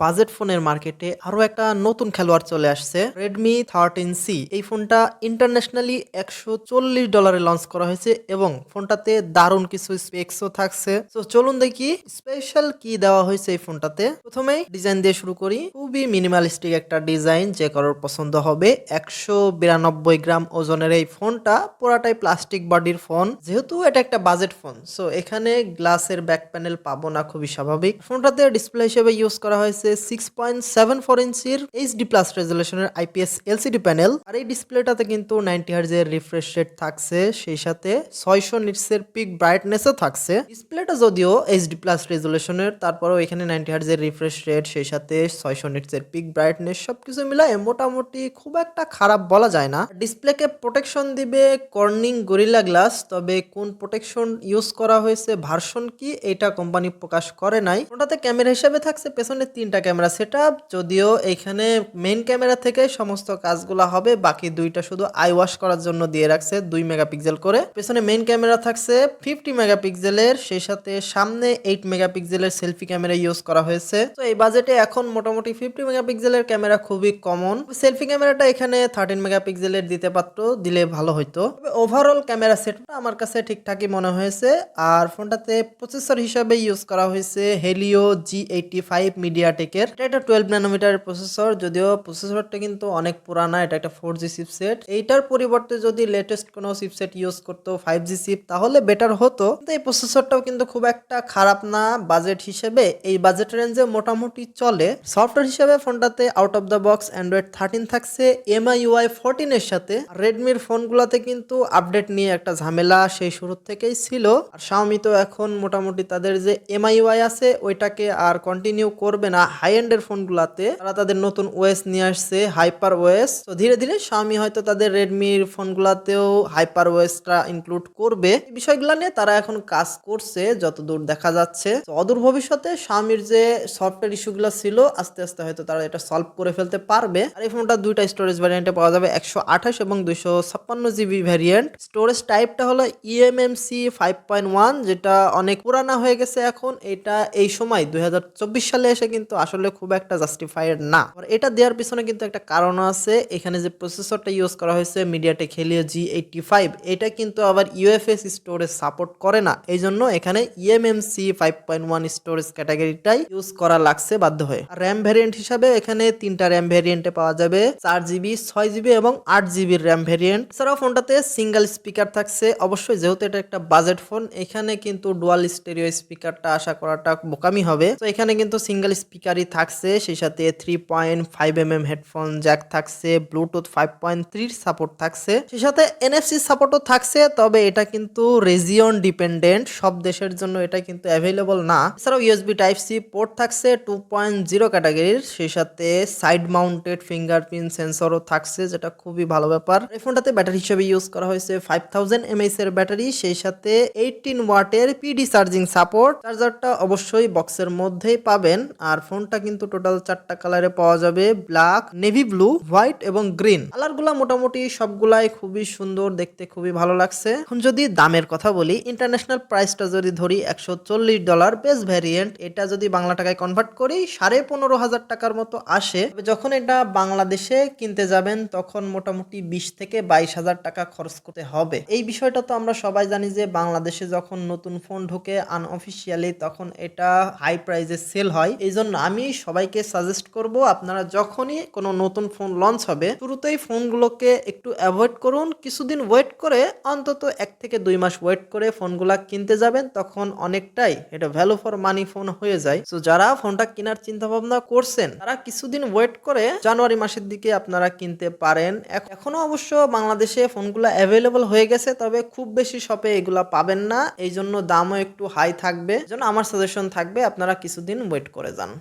Budget ফোনের মার্কেটে আরো একটা নতুন খেলোয়াড় চলে আসছে, Redmi 13C। এই ফোনটা ইন্টারন্যাশনালি $140 লঞ্চ করা হয়েছে এবং ফোনটাতে দারুণ কিছু স্পেক্সও থাকছে। তো চলুন দেখি স্পেশাল কি দেওয়া হয়েছে এই ফোনটাতে। প্রথমেই ডিজাইন দিয়ে শুরু করি। খুবই মিনিমালিস্টিক একটা ডিজাইন, যে কারোর পছন্দ হবে। 192 গ্রাম ওজনের এই ফোনটা পুরাটাই প্লাস্টিক বডির ফোন, যেহেতু এটা একটা বাজেট ফোন, সো এখানে গ্লাসের ব্যাক প্যানেল পাবো না, খুবই স্বাভাবিক। ফোনটাতে ডিসপ্লে হিসেবে ইউজ করা হয়েছে 6.74 ইঞ্চির এইচডি প্লাস রেজুলেশনের আইপিএস এলসিডি প্যানেল। আর এই ডিসপ্লেটাতে কিন্তু 90 হার্জের রিফ্রেশ রেট থাকছে, সেই সাথে 600 নিটসের পিক ব্রাইটনেসও থাকছে। ডিসপ্লেটা যদিও এইচডি প্লাস রেজুলেশনের, তারপরেও এখানে 90 হার্জের রিফ্রেশ রেট, সেই সাথে 600 নিটসের পিক ব্রাইটনেস, সবকিছু মিলায় মোটামুটি খুব একটা খারাপ বলা যায় না। ডিসপ্লেকে প্রোটেকশন দিবে কর্নিং গরিলা গ্লাস, তবে কোন প্রোটেকশন ইউজ করা হয়েছে, ভার্সন কি, এটা কোম্পানি প্রকাশ করে নাই। ওটাতে ক্যামেরা হিসেবে থাকছে পেছনে 3টা ক্যামেরা সেটআপ, যদিও এখানে মেইন ক্যামেরা থেকে সমস্ত কাজগুলো হবে, বাকি 2টা শুধু আই ওয়াশ করার জন্য দিয়ে রাখছে 2 মেগাপিক্সেল করে। পেছনে মেইন ক্যামেরা থাকছে 50 মেগাপিক্সেলের, সেই সাথে সামনে 8 মেগাপিক্সেলের সেলফি ক্যামেরা ইউজ করা হয়েছে। তো এই বাজেটে এখন মোটামুটি 50 মেগাপিক্সেলের ক্যামেরা খুবই কমন। সেলফি ক্যামেরাটা এখানে 13 মেগাপিক্সেলের দিতে পারতো, দিলে ভালো হইতো। তবে ওভারঅল ক্যামেরা সেটটা আমার কাছে ঠিকঠাকই মনে হয়েছে। আর ফোনটাতে প্রসেসর হিসাবে ইউজ করা হয়েছে হেলিও G85 মিডিয়াটেকের। এটা একটা 12 ন্যানোমিটারের প্রসেসর, যদিও প্রসেসরটা কিন্তু অনেক পুরানা, এটা একটা 4G চিপসেট। এইটার পরিবর্তে যদি লেটেস্ট কোনো চিপসেট ইউজ করতো 5G চিপ, তাহলে বেটার হতো। কিন্তু এই প্রসেসরটাও কিন্তু খুব একটা খারাপ না বাজেট হিসেবে, এই বাজেট রেঞ্জে মোটামুটি চলে। সফটওয়্যার হিসেবে ফোনটাতে out of the box Android 13 থাকছে MIUI 14 এর সাথে। রেডমির ফোনগুলোতে কিন্তু আপডেট নিয়ে একটা ঝামেলা সেই শুরু থেকেই ছিল। আর Xiaomi তো এখন মোটামুটি তাদের যে MIUI আছে ওইটাকে আর কন্টিনিউ করবে না। হাই এন্ডের ফোনগুলোতে তারা তাদের নতুন ওএস নিয়ে আসছে, হাইপার ওএস। তো ধীরে ধীরে Xiaomi হয়তো তাদের রেডমির ফোনগুলোতেও হাইপার ওএসটা ইনক্লুড করবে। এই বিষয়গুলো নিয়ে তারা এখন কাজ করছে যতদূর দেখা যাচ্ছে। তো অদূর ভবিষ্যতে Xiaomiর যে সফটওয়্যার ইস্যুগুলো ছিল, আস্তে আস্তে হয়তো তারা এটা সলভ করে ফেলতে পারবে। আর এই ফোনটা 2টা স্টোরেজ ভ্যারিয়েন্টে পাওয়া যাবে, 128 এবং 256 জিবি ভ্যারিয়েন্ট। স্টোরেজ টাইপটা হলো eMMC 5.1, যেটা অনেক পুরানা হয়ে গেছে এখন। এটা এই সময় 2024 সালে এসে কিন্তু আসলে খুব একটা জাস্টিফাইড না। আর এটা দেওয়ার পিছনে কিন্তু একটা কারণ আছে। এখানে যে প্রসেসরটা ইউজ করা হয়েছে মিডিয়াটেক হেলিও G85, এটা কিন্তু আবার UFS স্টোরেজ সাপোর্ট করে না, এই জন্য এখানে eMMC 5.1 স্টোরেজ ক্যাটাগরিটাই ইউজ করা লাগছে বাধ্য হয়ে। আর র্যাম ভ্যারিয়েন্ট হিসাবে এখানে 3টা র্যাম ভ্যারিয়েন্টে পাওয়া যাবে, 4GB, 6GB এবং 8GB র্যাম ভ্যারিয়েন্ট। এছাড়াও ফোনটাতে সিঙ্গেল স্পিকার থাকছে। অবশ্যই যেহেতু এটা একটা বাজেট ফোন, এখানে কিন্তু ডুয়াল স্টেরিও স্পিকারটা আশা করাটা বোকামি হবে। তো এখানে কিন্তু সিঙ্গেল স্পিকারই থাকছে, সেই সাথে 3.5mm হেডফোন জ্যাক থাকছে, ব্লুটুথ 5.3 সাপোর্ট থাকছে, সেই সাথে NFC সাপোর্টও থাকছে। তবে এটা কিন্তু রিজিয়ন ডিপেন্ডেন্ট, সব দেশের জন্য এটা কিন্তু অ্যাভেলেবল না। এছাড়াও USB টাইপ সি পোর্ট থাকছে 2.0 ক্যাটাগরির, সেই সাথে সাইড মাউন্টেড ফিঙ্গারপ্রিন্ট সেন্সরও থাকছে, যেটা খুবই ভালো ব্যাপার। এই ফোনটাতে ব্যাটারি হিসেবে ইউজ করা হয়েছে 5000 mAh এর ব্যাটারি, সেই সাথে 18 ওয়াটের PD চার্জিং সাপোর্ট। চার্জারটা অবশ্যই বক্সের মধ্যেই পাবেন। আর ফোনটা কিন্তু টোটাল 4টা কালারে পাওয়া যাবে, ব্ল্যাক, নেভি ব্লু, হোয়াইট এবং গ্রিন। কালারগুলা মোটামুটি সবগুলাই খুবই সুন্দর, দেখতে খুবই ভালো লাগছে। এখন যদি দামের কথা বলি, ইন্টারন্যাশনাল প্রাইসটা যদি ধরি $140 বেস ভ্যারিয়েন্ট, এটা যদি বাংলা টাকায় কনভার্ট করি 15,500 টাকার মতো আসে। তবে যখন এটা বাংলাদেশে কিনতে যাবেন তখন মোটামুটি 20 থেকে 22,000 টাকা খরচ করতে হবে। এই বিষয়টা তো আমরা সবাই জানি যে বাংলাদেশে যখন নতুন ফোন ঢোকে আনঅফিসিয়ালি, তখন এটা হাই প্রাইসে সেল হয়। এই জন্য আমি সবাইকে সাজেস্ট করব, আপনারা যখনই কোনো নতুন ফোন লঞ্চ হবে শুরুতেই ফোনগুলোকে একটু অ্যাভয়েড করুন, কিছুদিন ওয়েট করে, অন্তত 1 থেকে 2 মাস ওয়েট করে ফোনগুলা কিনতে যাবেন, তখন অনেকটাই এটা ভ্যালু ফর মানি ফোন হয়ে যায়। তো যারা ফোনটা কেনার চিন্তা ভাবনা করছেন তারা কিছুদিন ওয়েট করে জানুয়ারি মাসের দিকে আপনারা কিনতে পারেন। এখনো অবশ্য বাংলাদেশে ফোনগুলো অ্যাভেলেবল হয়ে গেছে, তবে খুব বেশি শপে এগুলা পাবেন না, এই জন্য দামও একটু হাই থাকবে। জন্য আমার সাজেশন থাকবে আপনারা কিছুদিন ওয়েট করে যান।